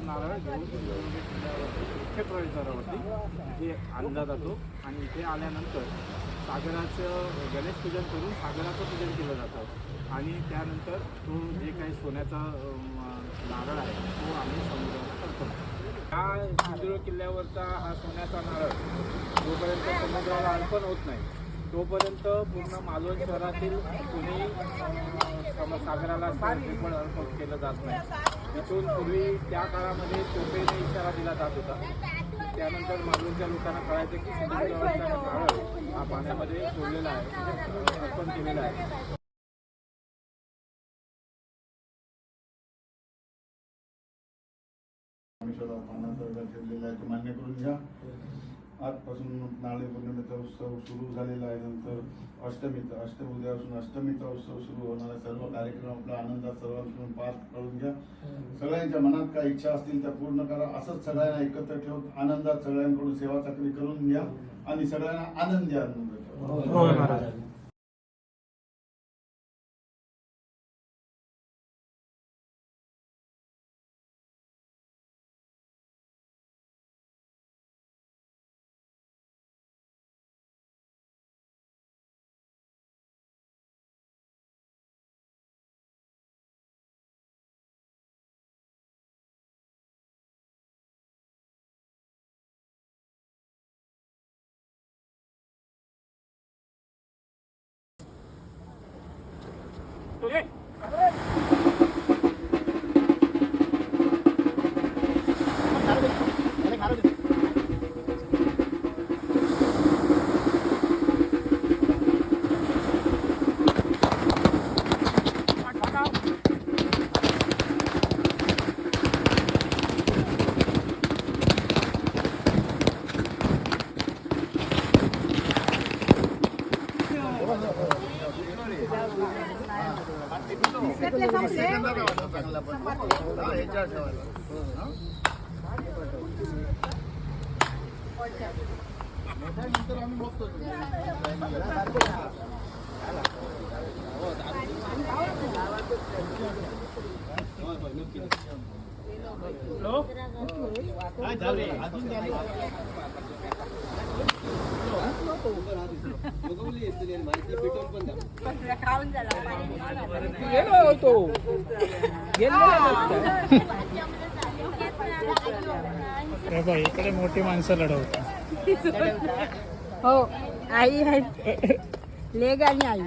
नारळ घेऊन मुख्य प्रवेशद्वारावरती इथे आणला जातो आणि इथे आल्यानंतर सागराचं गणेश पूजन करून सागराचं पूजन केलं जातं आणि त्यानंतर तो जे काही सोन्याचा नारळ आहे तो आम्ही समुद्राला करतो. हा सिंधुदुर्ग किल्ल्यावरचा हा सोन्याचा नारळ जोपर्यंत समुद्राला अर्पण होत नाही तोपर्यंत पूर्ण मालवण शहरातील कुणी सागराला श्रीफळ अर्पण केलं जात नाही. इथून पूर्वी त्या काळामध्ये तोफेने इशारा दिला जात होता. त्यानंतर मालवणच्या लोकांना कळायचं की सिंधुदुर्गचा नारळ हा पाण्यामध्ये सोडलेला आहे, अर्पण केलेला आहे. मान्य करून घ्या. आजपासून नारळी पौर्णिमेचा उत्सव सुरू झालेला आहे. नंतर उद्यापासून अष्टमीचा उत्सव सुरू होणार आहे. सर्व कार्यक्रम आपल्या आनंदात सर्वांकडून पार करून घ्या. सगळ्यांच्या मनात काय इच्छा असतील त्या पूर्ण करा. असंच सगळ्यांना एकत्र ठेवून आनंदात सगळ्यांकडून सेवा चाकरी करून घ्या आणि सगळ्यांना आनंदी आनंद ठेवा. इकडे मोठी माणसं लढवतात. हो, आई आहे लेग आणि आई.